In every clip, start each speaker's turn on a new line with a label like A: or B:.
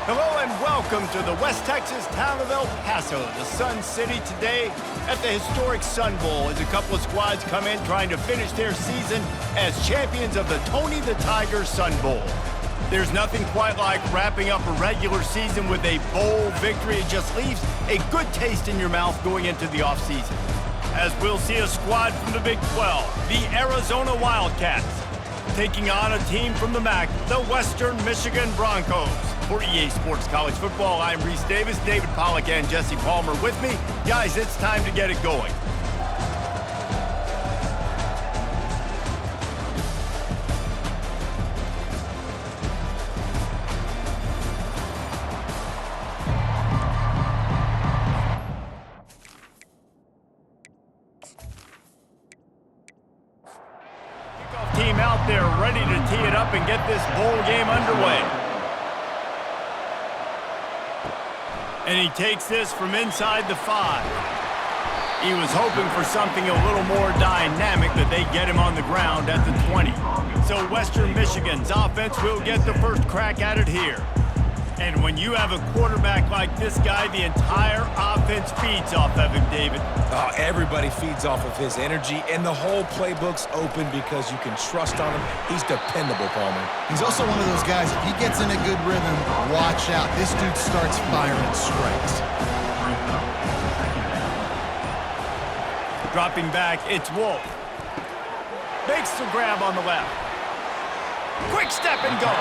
A: Hello and welcome to the West Texas town of El Paso, the Sun City, today at the historic Sun Bowl as a couple of squads come in trying to finish their season as champions of the Tony the Tiger Sun Bowl. There's nothing quite like wrapping up a regular season with a bowl victory. It just leaves a good taste in your mouth going into the offseason. As we'll see a squad from the Big 12, the Arizona Wildcats, taking on a team from the MAC, the Western Michigan Broncos. For EA Sports College Football, I'm Reese Davis, David Pollack and Jesse Palmer with me. Guys, it's time to get it going. Kickoff team out there ready to tee it up and get this bowl game underway. And he takes this from inside the 5. He was hoping for something a little more dynamic, that they get him on the ground at the 20. So Western Michigan's offense will get the first crack at it here. And when you have a quarterback like this guy, the entire offense feeds off of him, David.
B: Everybody feeds off of his energy, and the whole playbook's open because you can trust on him. He's dependable, Palmer.
C: He's also one of those guys, if he gets in a good rhythm, watch out. This dude starts firing strikes.
A: Dropping back, it's Wolf. Makes the grab on the left. Quick step and go.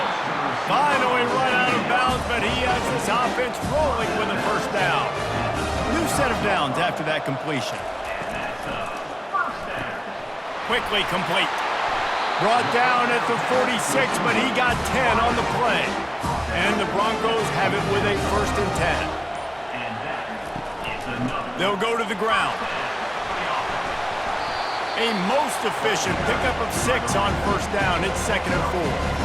A: Finally run out of bounds, but he has this offense rolling with a first down. New set of downs after that completion. Quickly complete. Brought down at the 46, but he got 10 on the play. And the Broncos have it with a 1st and 10. They'll go to the ground. A most efficient pickup of 6 on first down. It's 2nd and 4.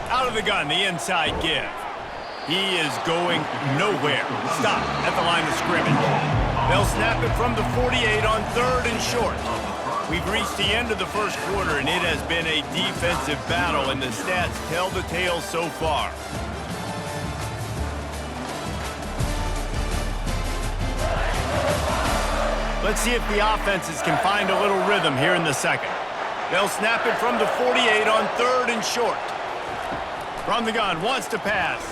A: Out of the gun, the inside give. He is going nowhere. Stop at the line of scrimmage. They'll snap it from the 48 on 3rd and short. We've reached the end of the first quarter, and it has been a defensive battle, and the stats tell the tale so far. Let's see if the offenses can find a little rhythm here in the second. They'll snap it from the 48 on 3rd and short. From the gun, wants to pass.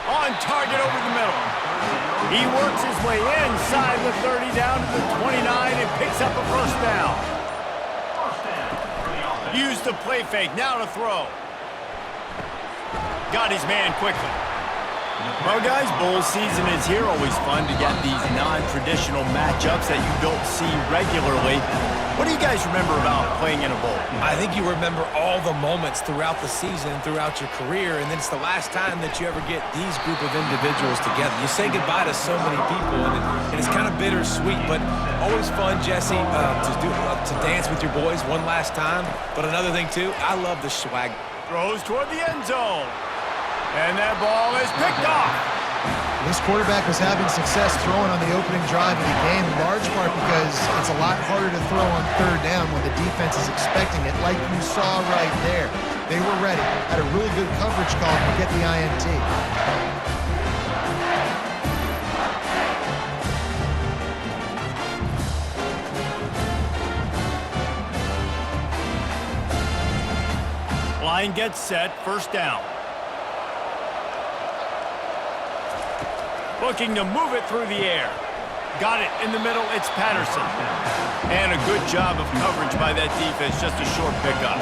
A: On target over the middle. He works his way inside the 30 down to the 29 and picks up a first down. Used the play fake, now to throw. Got his man quickly. Well, guys, bowl season is here. Always fun to get these non-traditional matchups that you don't see regularly. What do you guys remember about playing in a bowl?
B: I think you remember all the moments throughout the season, throughout your career, and then it's the last time that you ever get these group of individuals together. You say goodbye to so many people, and it's kind of bittersweet, but always fun, Jesse, to dance with your boys one last time. But another thing, too, I love the swag.
A: Throws toward the end zone. And that ball is picked off.
C: This quarterback was having success throwing on the opening drive of the game, in large part because it's a lot harder to throw on 3rd down when the defense is expecting it, like you saw right there. They were ready, had a really good coverage call to get the INT.
A: Line gets set, first down. Looking to move it through the air. Got it in the middle, it's Patterson. And a good job of coverage by that defense, just a short pickup.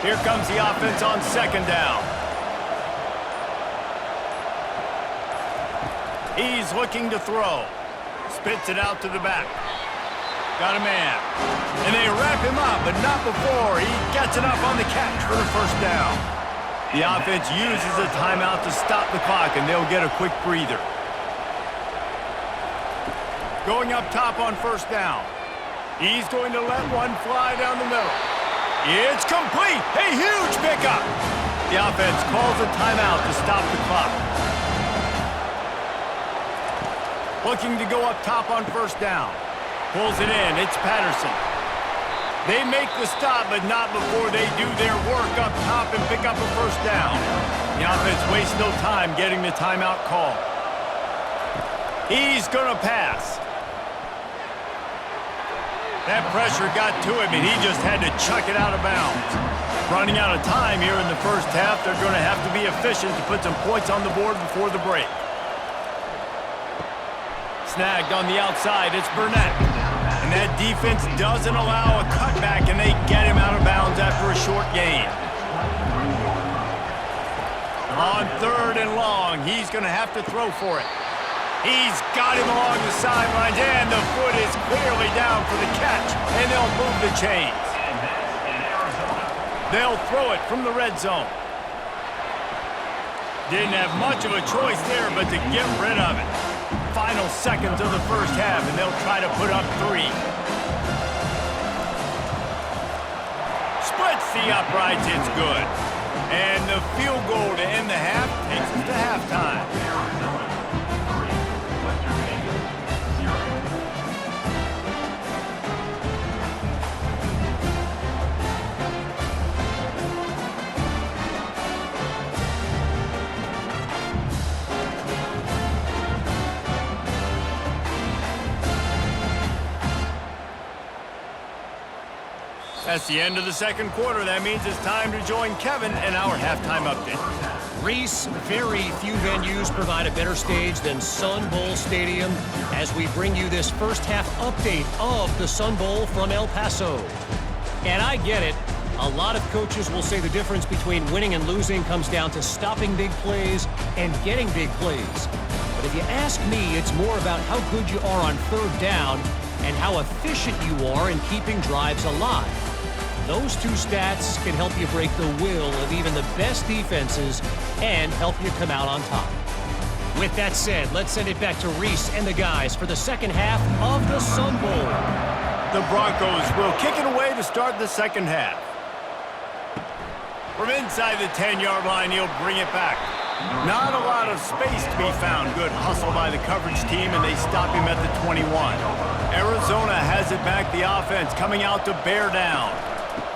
A: Here comes the offense on 2nd down. He's looking to throw. Spits it out to the back. Got a man. And they wrap him up, but not before he gets enough on the catch for the first down. The offense uses a timeout to stop the clock, and they'll get a quick breather. Going up top on first down. He's going to let one fly down the middle. It's complete. A huge pickup. The offense calls a timeout to stop the clock. Looking to go up top on first down. Pulls it in. It's Patterson. They make the stop, but not before they do their work up top and pick up a first down. The offense wastes no time getting the timeout call. He's going to pass. That pressure got to him, and he just had to chuck it out of bounds. Running out of time here in the first half, they're going to have to be efficient to put some points on the board before the break. Snagged on the outside, it's Burnett. And that defense doesn't allow a cutback, and they get him out of bounds after a short gain. On 3rd and long, he's going to have to throw for it. He's got him along the sidelines, and the foot is clearly down for the catch, and they'll move the chains. They'll throw it from the red zone. Didn't have much of a choice there, but to get rid of it. Final seconds of the first half, and they'll try to put up 3. Splits the uprights, it's good. And the field goal to end the half takes us to halftime. That's the end of the second quarter. That means it's time to join Kevin in our halftime update.
D: Reese, very few venues provide a better stage than Sun Bowl Stadium as we bring you this first half update of the Sun Bowl from El Paso. And I get it. A lot of coaches will say the difference between winning and losing comes down to stopping big plays and getting big plays. But if you ask me, it's more about how good you are on 3rd down and how efficient you are in keeping drives alive. Those two stats can help you break the will of even the best defenses and help you come out on top. With that said, let's send it back to Reese and the guys for the second half of the Sun Bowl.
A: The Broncos will kick it away to start the second half. From inside the 10-yard line, he'll bring it back. Not a lot of space to be found. Good hustle by the coverage team, and they stop him at the 21. Arizona has it back, the offense coming out to bear down.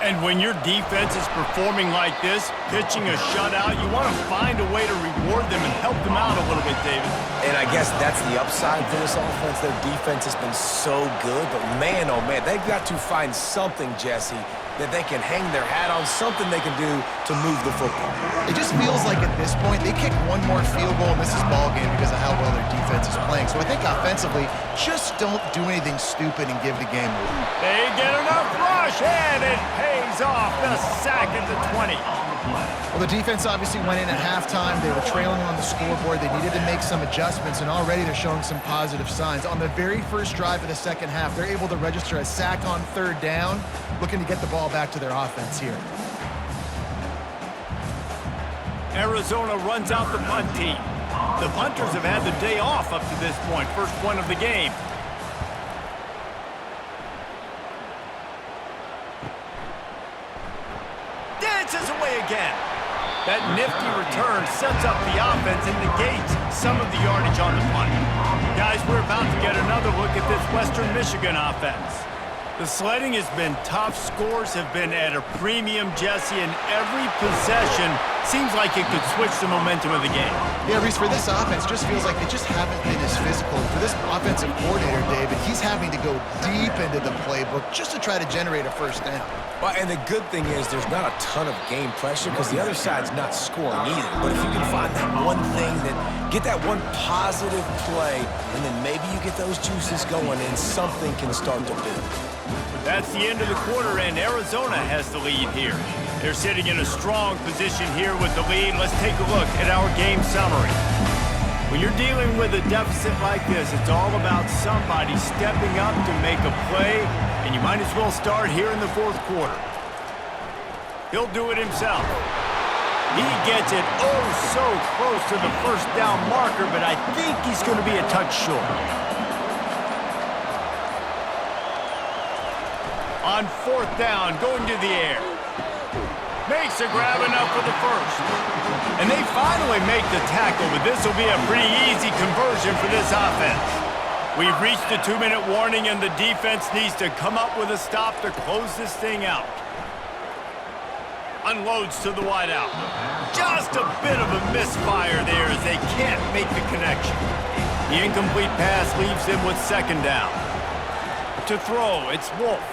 A: And when your defense is performing like this, pitching a shutout, you want to find a way to reward them and help them out a little bit, David.
B: And I guess that's the upside for this offense. Their defense has been so good, but man, oh man, they've got to find something, Jesse, that they can hang their hat on, something they can do to move the football.
C: It just feels like at this point, they kick one more field goal and this is ball game because of how well their defense is playing. So I think offensively, just don't do anything stupid and give the game away.
A: They get enough rush, and it pays off. The sack at the 20.
C: Well, the defense obviously went in at halftime. They were trailing on the scoreboard. They needed to make some adjustments, and already they're showing some positive signs. On the very first drive of the second half, they're able to register a sack on 3rd down, looking to get the ball back to their offense here.
A: Arizona runs out the punt team. The punters have had the day off up to this point. First one of the game. Dances away again. That nifty return sets up the offense and negates some of the yardage on the punt. Guys, we're about to get another look at this Western Michigan offense. The sledding has been tough. Scores have been at a premium, Jesse, and every possession seems like it could switch the momentum of the game.
C: Yeah, Reese, for this offense, just feels like they just haven't been as physical. For this offensive coordinator, David, he's having to go deep into the playbook just to try to generate a first down.
B: Well, and the good thing is there's not a ton of game pressure because the other side's not scoring either. But if you can find that one thing, get that one positive play, and then maybe you get those juices going and something can start to build.
A: That's the end of the quarter, and Arizona has the lead here. They're sitting in a strong position here with the lead. Let's take a look at our game summary. When you're dealing with a deficit like this, it's all about somebody stepping up to make a play, and you might as well start here in the fourth quarter. He'll do it himself. He gets it oh so close to the first down marker, but I think he's going to be a touch short. On 4th down, going to the air. Makes a grab enough for the first. And they finally make the tackle, but this will be a pretty easy conversion for this offense. We've reached the 2-minute warning, and the defense needs to come up with a stop to close this thing out. Unloads to the wideout. Just a bit of a misfire there as they can't make the connection. The incomplete pass leaves them with second down. To throw, it's Wolf.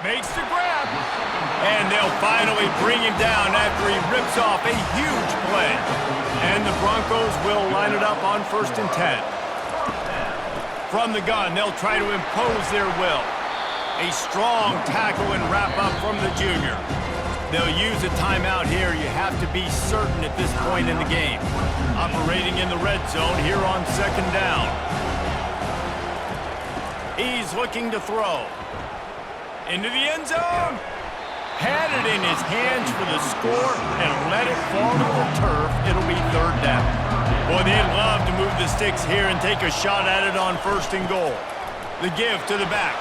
A: Makes the grab. And they'll finally bring him down after he rips off a huge play. And the Broncos will line it up on 1st and 10. From the gun, they'll try to impose their will. A strong tackle and wrap-up from the junior. They'll use a timeout here. You have to be certain at this point in the game. Operating in the red zone here on 2nd down. He's looking to throw. Into the end zone. Had it in his hands for the score and let it fall to the turf. It'll be 3rd down. Boy, they'd love to move the sticks here and take a shot at it on 1st and goal. The give to the back.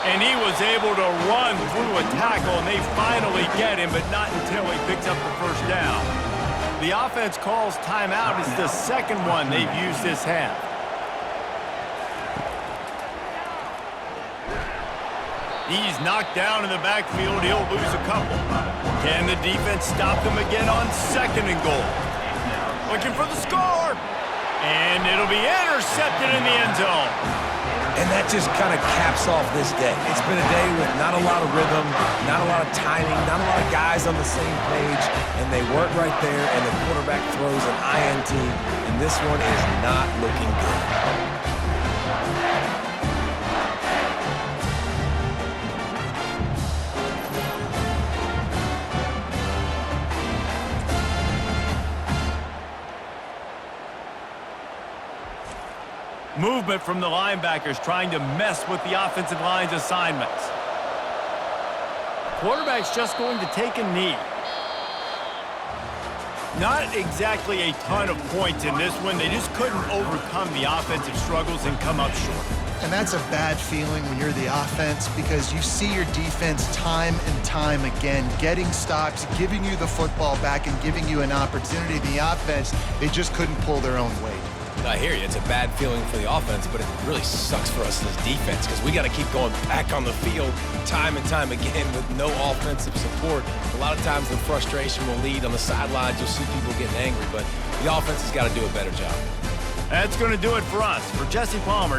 A: And he was able to run through a tackle, and they finally get him, but not until he picks up the 1st down. The offense calls timeout. It's the 2nd one they've used this half. He's knocked down in the backfield. He'll lose a couple. Can the defense stop them again on 2nd and goal? Looking for the score. And it'll be intercepted in the end zone.
B: And that just kind of caps off this day. It's been a day with not a lot of rhythm, not a lot of timing, not a lot of guys on the same page, and they work right there, and the quarterback throws an INT, and this one is not looking good.
A: Movement from the linebackers trying to mess with the offensive line's assignments. Quarterback's just going to take a knee. Not exactly a ton of points in this one. They just couldn't overcome the offensive struggles and come up short.
C: And that's a bad feeling when you're the offense because you see your defense time and time again getting stops, giving you the football back and giving you an opportunity. The offense, they just couldn't pull their own weight.
B: I hear you. It's a bad feeling for the offense, but it really sucks for us as defense because we got to keep going back on the field time and time again with no offensive support. A lot of times the frustration will lead on the sidelines. You'll see people getting angry, but the offense has got to do a better job.
A: That's going to do it for us. For Jesse Palmer,